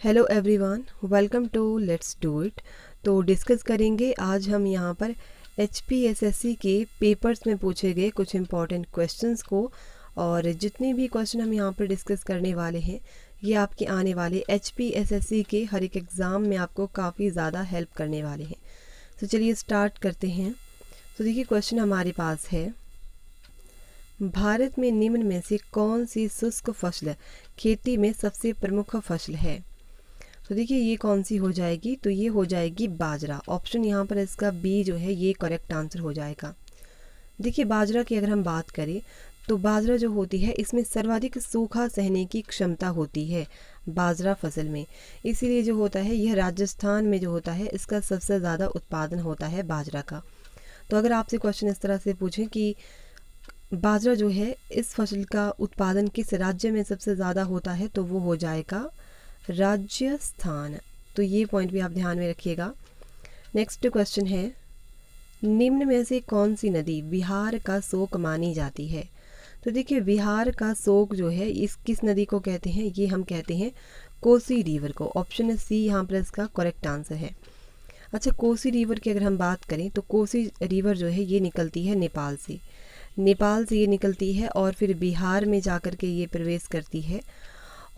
Hello everyone, welcome to let's do it. तो discuss करेंगे आज हम यहाँ पर HPSSC के पेपर्स में पूछे गए कुछ इम्पॉर्टेंट क्वेश्चंस को। और जितने भी क्वेश्चन हम यहाँ पर डिस्कस करने वाले हैं ये आपके आने वाले HPSSC के हर एक एग्ज़ाम में आपको काफ़ी ज़्यादा हेल्प करने वाले हैं। तो चलिए स्टार्ट करते हैं। तो देखिए क्वेश्चन हमारे पास है, भारत में निम्न में से कौन सी शुष्क फसल खेती में सबसे प्रमुख फसल है। तो देखिए ये कौन सी हो जाएगी, तो ये हो जाएगी बाजरा। ऑप्शन यहाँ पर इसका बी जो है ये करेक्ट आंसर हो जाएगा। देखिए बाजरा की अगर हम बात करें तो बाजरा जो होती है इसमें सर्वाधिक सूखा सहने की क्षमता होती है बाजरा फसल में, इसीलिए जो होता है यह राजस्थान में जो होता है इसका सबसे ज़्यादा उत्पादन होता है बाजरा का। तो अगर आपसे क्वेश्चन इस तरह से पूछें कि बाजरा जो है इस फसल का उत्पादन किस राज्य में सबसे ज़्यादा होता है, तो वो हो जाएगा राजस्थान। तो ये पॉइंट भी आप ध्यान में रखिएगा। नेक्स्ट क्वेश्चन है, निम्न में से कौन सी नदी बिहार का शोक मानी जाती है। तो देखिए बिहार का शोक जो है इस किस नदी को कहते हैं, ये हम कहते हैं कोसी रिवर को। ऑप्शन सी यहाँ पर इसका करेक्ट आंसर है। अच्छा, कोसी रिवर की अगर हम बात करें तो कोसी रिवर जो है ये निकलती है नेपाल से ये निकलती है और फिर बिहार में जाकर के ये प्रवेश करती है।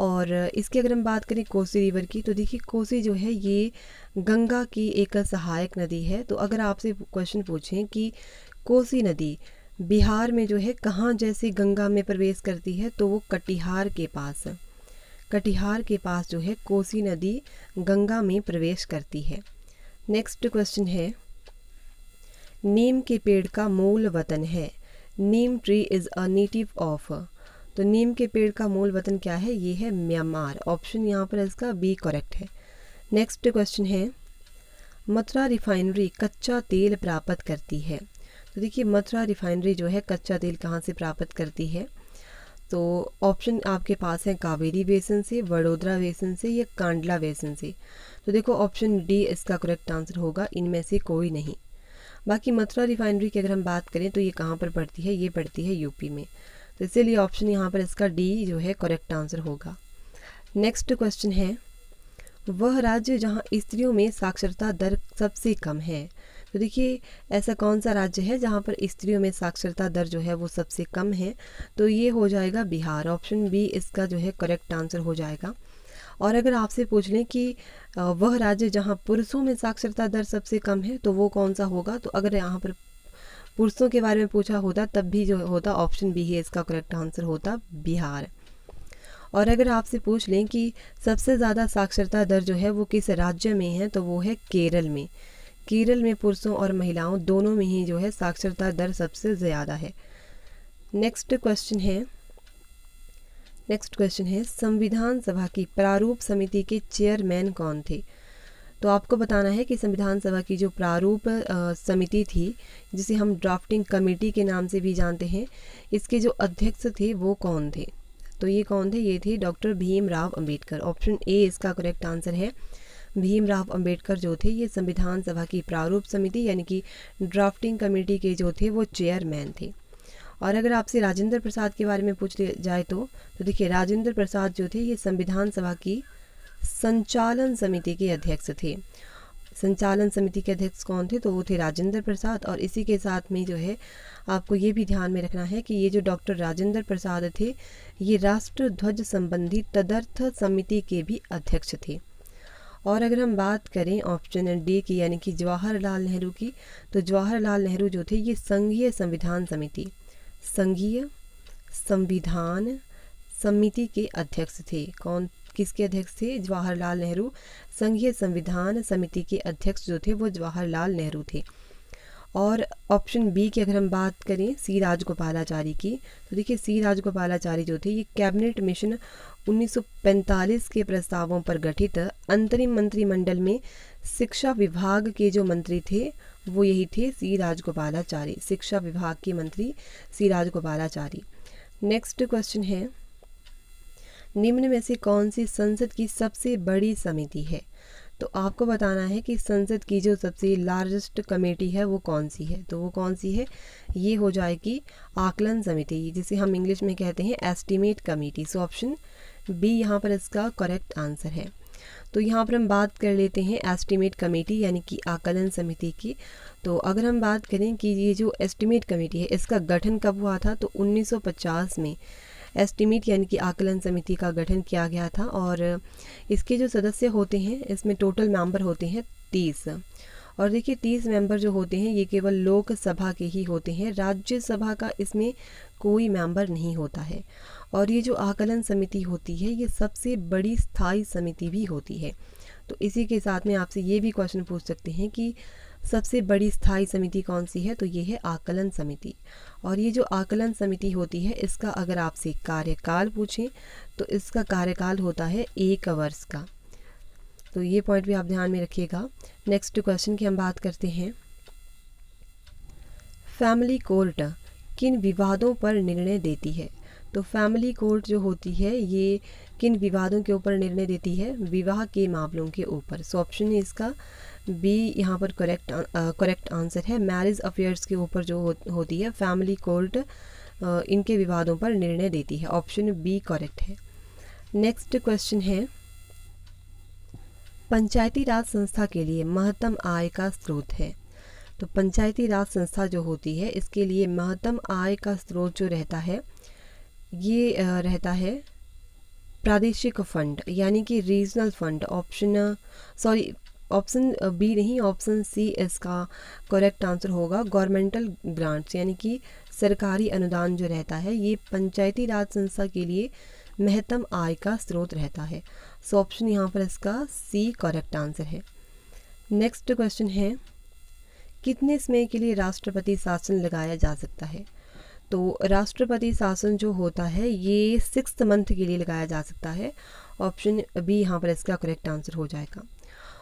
और इसकी अगर हम बात करें कोसी रिवर की, तो देखिए कोसी जो है ये गंगा की एक सहायक नदी है। तो अगर आपसे क्वेश्चन पूछें कि कोसी नदी बिहार में जो है कहाँ जैसे गंगा में प्रवेश करती है, तो वो कटिहार के पास जो है कोसी नदी गंगा में प्रवेश करती है। नेक्स्ट क्वेश्चन है, नीम के पेड़ का मूल वतन है। Neem tree is a native of. तो नीम के पेड़ का मूल वतन क्या है, ये है म्यांमार। ऑप्शन यहाँ पर इसका बी करेक्ट है। नेक्स्ट क्वेश्चन है, मथुरा रिफाइनरी कच्चा तेल प्राप्त करती है। तो देखिए मथुरा रिफाइनरी जो है कच्चा तेल कहाँ से प्राप्त करती है, तो ऑप्शन आपके पास है कावेरी बेसिन से, वडोदरा बेसिन से या कांडला बेसिन से। तो देखो ऑप्शन डी इसका करेक्ट आंसर होगा, इनमें से कोई नहीं। बाकी मथुरा रिफाइनरी की अगर हम बात करें तो ये कहाँ पर पड़ती है, ये पड़ती है यूपी में। तो इसीलिए ऑप्शन यहाँ पर इसका डी जो है करेक्ट आंसर होगा। नेक्स्ट क्वेश्चन है, वह राज्य जहाँ स्त्रियों में साक्षरता दर सबसे कम है। तो देखिए ऐसा कौन सा राज्य है जहाँ पर स्त्रियों में साक्षरता दर जो है वो सबसे कम है, तो ये हो जाएगा बिहार। ऑप्शन बी इसका जो है करेक्ट आंसर हो जाएगा। और अगर आपसे पूछ लें कि वह राज्य जहाँ पुरुषों में साक्षरता दर सबसे कम है, तो वो कौन सा होगा, तो अगर यहाँ पर पुरुषों के बारे में पूछा होता तब भी जो होता ऑप्शन बी है इसका करेक्ट आंसर होता बिहार। और अगर आपसे पूछ लें कि सबसे ज़्यादा साक्षरता दर जो है वो किस राज्य में है, तो वो है केरल में। केरल में पुरुषों और महिलाओं दोनों में ही जो है साक्षरता दर सबसे ज़्यादा है। नेक्स्ट क्वेश्चन है, संविधान सभा की प्रारूप समिति के चेयरमैन कौन थे। तो आपको बताना है कि संविधान सभा की जो प्रारूप समिति थी, जिसे हम ड्राफ्टिंग कमेटी के नाम से भी जानते हैं, इसके जो अध्यक्ष थे वो कौन थे। तो ये कौन थे, ये थे doctor Bhimrao Ambedkar. Option A इसका करेक्ट आंसर है। भीमराव अंबेडकर जो थे ये संविधान सभा की प्रारूप समिति यानी कि ड्राफ्टिंग कमेटी के जो थे वो चेयरमैन थे। और अगर आपसे राजेंद्र प्रसाद के बारे में पूछ लिया जाए तो देखिए राजेंद्र प्रसाद जो थे ये संविधान सभा की संचालन समिति के अध्यक्ष थे। संचालन समिति के अध्यक्ष कौन थे, तो वो थे राजेंद्र प्रसाद। और इसी के साथ में जो है आपको ये भी ध्यान में रखना है कि ये जो डॉक्टर राजेंद्र प्रसाद थे ये राष्ट्र ध्वज संबंधी तदर्थ समिति के भी अध्यक्ष थे। और अगर हम बात करें ऑप्शन डी की यानी कि जवाहरलाल नेहरू की, तो जवाहरलाल नेहरू जो थे ये संघीय संविधान समिति के अध्यक्ष थे। किसके अध्यक्ष थे, जवाहरलाल नेहरू। संघीय संविधान समिति के अध्यक्ष जो थे वो जवाहरलाल नेहरू थे। और ऑप्शन बी की अगर हम बात करें सी राजगोपालाचारी की, तो देखिए सी राजगोपालाचारी जो थे ये कैबिनेट मिशन 1945 के प्रस्तावों पर गठित अंतरिम मंत्रिमंडल में शिक्षा विभाग के जो मंत्री थे वो यही थे सी राजगोपालाचारी। शिक्षा विभाग के मंत्री सी राजगोपालाचारी। नेक्स्ट क्वेश्चन है, निम्न में से कौन सी संसद की सबसे बड़ी समिति है। तो आपको बताना है कि संसद की जो सबसे लार्जेस्ट कमेटी है वो कौन सी है, तो वो कौन सी है, ये हो जाएगी आकलन समिति, जिसे हम इंग्लिश में कहते हैं estimate committee. So option B यहाँ पर इसका करेक्ट आंसर है। तो यहाँ पर हम बात कर लेते हैं एस्टिमेट कमेटी यानी कि आकलन समिति की। तो अगर हम बात करें कि ये जो एस्टिमेट कमेटी है इसका गठन कब हुआ था, तो 1950 में एस्टिमेट यानी कि आकलन समिति का गठन किया गया था। और इसके जो सदस्य होते हैं, इसमें टोटल मेंबर होते हैं 30। और देखिए 30 मेंबर जो होते हैं ये केवल लोकसभा के ही होते हैं, राज्यसभा का इसमें कोई मेंबर नहीं होता है। और ये जो आकलन समिति होती है ये सबसे बड़ी स्थायी समिति भी होती है। तो इसी के साथ में आपसे ये भी क्वेश्चन पूछ सकते हैं कि सबसे बड़ी स्थायी समिति कौन सी है, तो ये है आकलन समिति। और ये जो आकलन समिति होती है इसका अगर आपसे कार्यकाल पूछें तो इसका कार्यकाल होता है 1 वर्ष का। तो ये पॉइंट भी आप ध्यान में रखिएगा। नेक्स्ट क्वेश्चन की हम बात करते हैं, फैमिली कोर्ट किन विवादों पर निर्णय देती है। तो फैमिली कोर्ट जो होती है ये किन विवादों के ऊपर निर्णय देती है, विवाह के मामलों के ऊपर। सो ऑप्शन है इसका बी यहाँ पर करेक्ट आंसर है। मैरिज अफेयर्स के ऊपर जो होती है फैमिली कोर्ट इनके विवादों पर निर्णय देती है। ऑप्शन बी करेक्ट है। नेक्स्ट क्वेश्चन है, पंचायती राज संस्था के लिए महत्तम आय का स्रोत है। तो पंचायती राज संस्था जो होती है इसके लिए महत्तम आय का स्रोत जो रहता है ये रहता है प्रादेशिक फंड यानी कि रीजनल फंड। ऑप्शन बी नहीं, ऑप्शन सी इसका करेक्ट आंसर होगा। गवर्नमेंटल ग्रांट्स यानी कि सरकारी अनुदान जो रहता है ये पंचायती राज संस्था के लिए महत्तम आय का स्रोत रहता है। सो ऑप्शन यहाँ पर इसका सी करेक्ट आंसर है। नेक्स्ट क्वेश्चन है, कितने समय के लिए राष्ट्रपति शासन लगाया जा सकता है। तो राष्ट्रपति शासन जो होता है ये 6 मंथ के लिए लगाया जा सकता है। ऑप्शन बी यहाँ पर इसका करेक्ट आंसर हो जाएगा।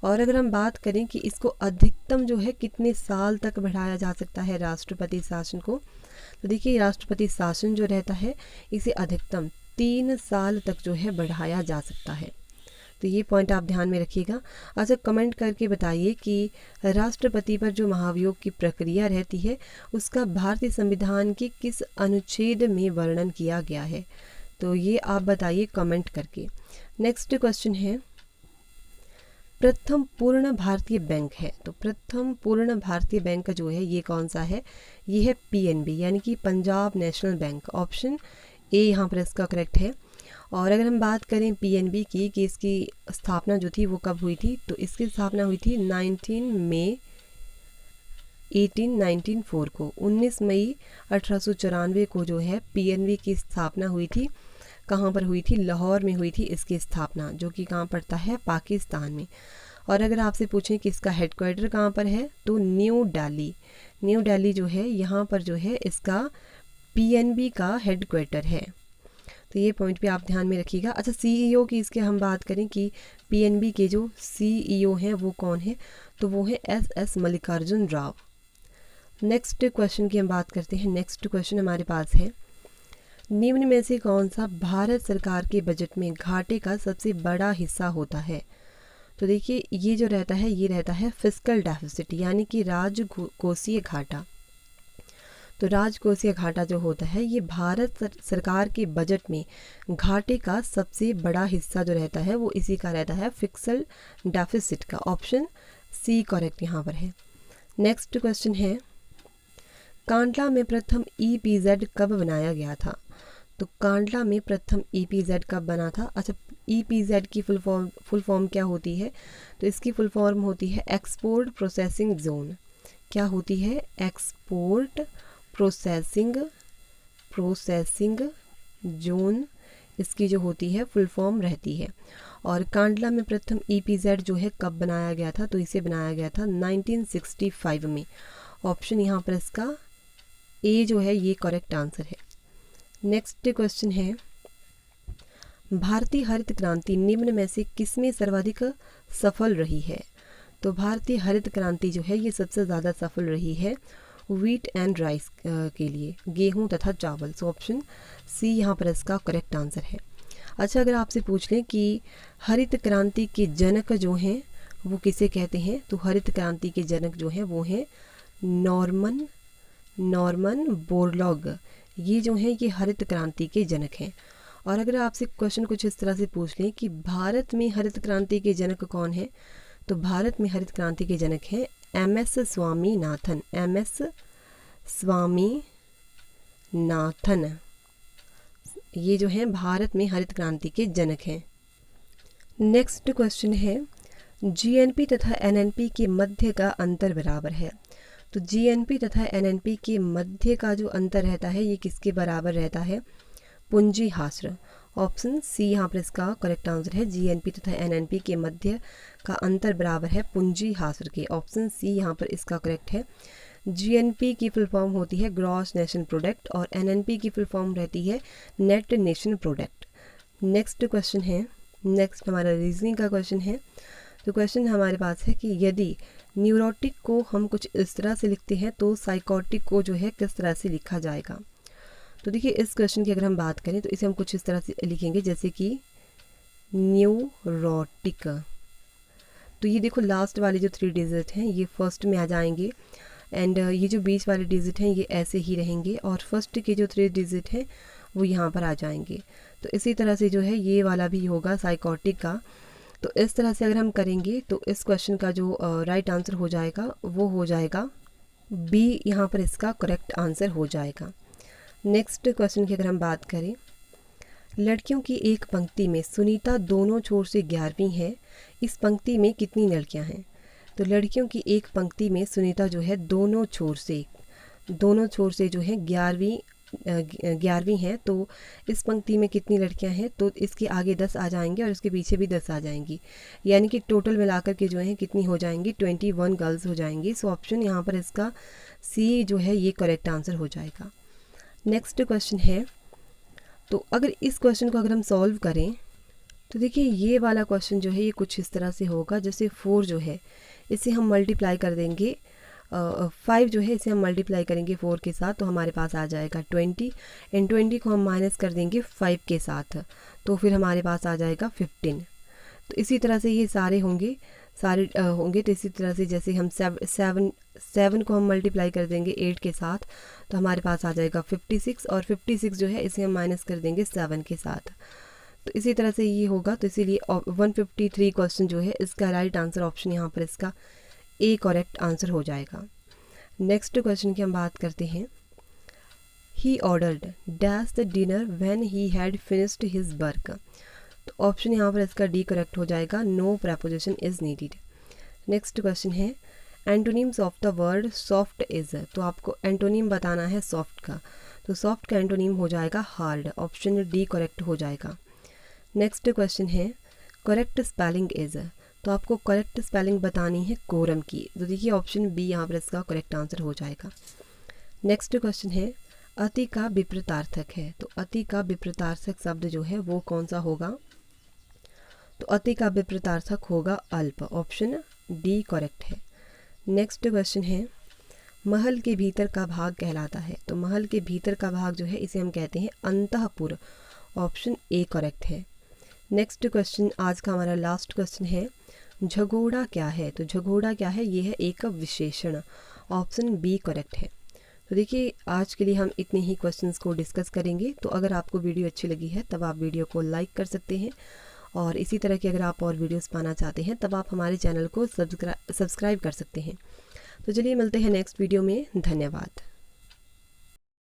और अगर हम बात करें कि इसको अधिकतम जो है कितने साल तक बढ़ाया जा सकता है राष्ट्रपति शासन को, तो देखिए राष्ट्रपति शासन जो रहता है इसे अधिकतम 3 साल तक जो है बढ़ाया जा सकता है। तो ये पॉइंट आप ध्यान में रखिएगा। अच्छा, कमेंट करके बताइए कि राष्ट्रपति पर जो महाभियोग की प्रक्रिया रहती है उसका भारतीय संविधान के किस अनुच्छेद में वर्णन किया गया है। तो ये आप बताइए कमेंट करके। नेक्स्ट क्वेश्चन है, प्रथम पूर्ण भारतीय बैंक है। तो प्रथम पूर्ण भारतीय बैंक जो है ये कौन सा है, ये है पीएनबी यानी कि Punjab national bank. Option A यहाँ पर इसका करेक्ट है। और अगर हम बात करें पीएनबी की कि इसकी स्थापना जो थी वो कब हुई थी, तो इसकी स्थापना हुई थी 19 मई 1994 को। 19 मई 1894 को जो है पीएनबी की स्थापना हुई थी। कहाँ पर हुई थी, लाहौर में हुई थी इसकी स्थापना, जो कि कहाँ पड़ता है, पाकिस्तान में। और अगर आपसे पूछें कि इसका हेडक्वार्टर कहाँ पर है, तो न्यू दिल्ली जो है यहाँ पर जो है इसका पीएनबी का हेडक्वार्टर है। तो ये पॉइंट भी आप ध्यान में रखिएगा। अच्छा, सीईओ की इसके हम बात करें कि पीएनबी के जो सीईओ हैं वो कौन है, तो वो है S Mallikarjun Rao. Next question की हम बात करते हैं। नेक्स्ट क्वेश्चन हमारे पास है, निम्न में से कौन सा भारत सरकार के बजट में घाटे का सबसे बड़ा हिस्सा होता है। तो देखिए ये जो रहता है ये रहता है फिस्कल डेफिसिट यानी कि राजकोषीय घाटा। तो राजकोषीय घाटा जो होता है ये भारत सरकार के बजट में घाटे का सबसे बड़ा हिस्सा जो रहता है वो इसी का रहता है, फिस्कल डेफिसिट का। ऑप्शन सी करेक्ट यहाँ पर है। नेक्स्ट क्वेश्चन है, कांडला में प्रथम ईपीजेड कब बनाया गया था। तो कांडला में प्रथम ईपीजेड कब बना था। अच्छा, ईपीजेड की फुल फॉर्म क्या होती है, तो इसकी फुल फॉर्म होती है एक्सपोर्ट प्रोसेसिंग जोन। क्या होती है, एक्सपोर्ट प्रोसेसिंग जोन इसकी जो होती है फुल फॉर्म रहती है। और कांडला में प्रथम ईपीजेड जो है कब बनाया गया था, तो इसे बनाया गया था 1965 में। ऑप्शन यहाँ पर इसका ए जो है ये करेक्ट आंसर है। नेक्स्ट क्वेश्चन है, भारतीय हरित क्रांति निम्न में से किसमें सर्वाधिक सफल रही है। तो भारतीय हरित क्रांति जो है ये सबसे ज़्यादा सफल रही है व्हीट एंड राइस के लिए, गेहूं तथा चावल। सो ऑप्शन सी यहाँ पर इसका करेक्ट आंसर है। अच्छा, अगर आपसे पूछ लें कि हरित क्रांति के जनक जो हैं वो किसे कहते हैं, तो हरित क्रांति के जनक जो हैं वो हैं नॉर्मन बोरलॉग। ये जो हैं ये हरित क्रांति के जनक हैं। और अगर आपसे क्वेश्चन कुछ इस तरह से पूछ लें कि भारत में हरित क्रांति के जनक कौन है, तो भारत में हरित क्रांति के जनक हैं एम.एस. स्वामीनाथन। एम.एस. स्वामीनाथन ये जो हैं भारत में हरित क्रांति के जनक हैं। नेक्स्ट क्वेश्चन है जीएनपी तथा एनएनपी के मध्य का अंतर बराबर है। तो जीएनपी तथा एनएनपी के मध्य का जो अंतर रहता है ये किसके बराबर रहता है? पूंजी हास्र। ऑप्शन सी यहाँ पर इसका करेक्ट आंसर है। जीएनपी तथा एनएनपी के मध्य का अंतर बराबर है पूंजी हास्र के। ऑप्शन सी यहाँ पर इसका करेक्ट है। जीएनपी की फुल फॉर्म होती है ग्रॉस नेशनल प्रोडक्ट और एनएनपी की फुल फॉर्म रहती है net national product. Next question है, नेक्स्ट हमारा रीजनिंग का क्वेश्चन है। तो क्वेश्चन हमारे पास है कि यदि न्यूरोटिक को हम कुछ इस तरह से लिखते हैं तो साइकोटिक को जो है किस तरह से लिखा जाएगा? तो देखिए इस क्वेश्चन की अगर हम बात करें तो इसे हम कुछ इस तरह से लिखेंगे जैसे कि न्यूरोटिक। तो ये देखो लास्ट वाले जो 3 डिजिट हैं ये फर्स्ट में आ जाएंगे एंड ये जो बीच वाले डिजिट हैं ये ऐसे ही रहेंगे और फर्स्ट के जो 3 डिजिट हैं वो यहाँ पर आ जाएंगे। तो इसी तरह से जो है ये वाला भी होगा साइकोटिक का। तो इस तरह से अगर हम करेंगे तो इस क्वेश्चन का जो राइट आंसर हो जाएगा वो हो जाएगा बी, यहाँ पर इसका करेक्ट आंसर हो जाएगा। नेक्स्ट क्वेश्चन की अगर हम बात करें, लड़कियों की एक पंक्ति में सुनीता दोनों छोर से 11वीं है, इस पंक्ति में कितनी लड़कियां हैं? तो लड़कियों की एक पंक्ति में सुनीता जो है दोनों छोर से जो है 11वीं है। तो इस पंक्ति में कितनी लड़कियां हैं? तो इसके आगे 10 आ जाएंगे और इसके पीछे भी 10 आ जाएंगी, यानी कि टोटल मिलाकर के जो है कितनी हो जाएंगी? 21 गर्ल्स हो जाएंगी। सो ऑप्शन यहाँ पर इसका सी जो है ये करेक्ट आंसर हो जाएगा। नेक्स्ट क्वेश्चन है, तो अगर इस क्वेश्चन को अगर हम सॉल्व करें तो देखिए ये वाला क्वेश्चन जो है ये कुछ इस तरह से होगा जैसे 4 जो है इसे हम मल्टीप्लाई कर देंगे 5 जो है इसे हम मल्टीप्लाई करेंगे 4 के साथ तो हमारे पास आ जाएगा 20 एंड 20 को हम माइनस कर देंगे 5 के साथ तो फिर हमारे पास आ जाएगा 15। तो इसी तरह से ये सारे होंगे तो इसी तरह से जैसे हम 7 को हम मल्टीप्लाई कर देंगे 8 के साथ तो हमारे पास आ जाएगा 56 और 56 जो है इसे हम माइनस कर देंगे 7 के साथ। तो इसी तरह से ये होगा। तो इसीलिए 153 क्वेश्चन जो है इसका राइट आंसर ऑप्शन यहाँ पर इसका ए करेक्ट आंसर हो जाएगा। नेक्स्ट क्वेश्चन की हम बात करते हैं, he ordered dash the dinner when he had finished his work. तो ऑप्शन यहाँ पर इसका डी करेक्ट हो जाएगा, no preposition is needed. Next question है, antonyms of the word soft is. तो आपको एंटोनिम बताना है सॉफ्ट का, तो सॉफ्ट का एंटोनिम हो जाएगा हार्ड। ऑप्शन डी करेक्ट हो जाएगा। नेक्स्ट क्वेश्चन है, करेक्ट स्पेलिंग इज। तो आपको करेक्ट स्पेलिंग बतानी है कोरम की, तो देखिए ऑप्शन बी यहाँ पर इसका करेक्ट आंसर हो जाएगा। नेक्स्ट क्वेश्चन है, अति का विपरीतार्थक है। तो अति का विपरीतार्थक शब्द जो है वो कौन सा होगा? तो अति का विपरीतार्थक होगा अल्प। ऑप्शन डी करेक्ट है। नेक्स्ट क्वेश्चन है, महल के भीतर का भाग कहलाता है। तो महल के भीतर का भाग जो है इसे हम कहते हैं अंतःपुर। ऑप्शन ए करेक्ट है। नेक्स्ट क्वेश्चन आज का हमारा लास्ट क्वेश्चन है, झगोड़ा क्या है? तो झगोड़ा क्या है? ये है एक विशेषण। ऑप्शन बी करेक्ट है। तो देखिए आज के लिए हम इतने ही क्वेश्चंस को डिस्कस करेंगे। तो अगर आपको वीडियो अच्छी लगी है तब आप वीडियो को लाइक कर सकते हैं और इसी तरह की अगर आप और वीडियोस पाना चाहते हैं तब आप हमारे चैनल को सब्सक्राइब कर सकते हैं। तो चलिए मिलते हैं नेक्स्ट वीडियो में। धन्यवाद।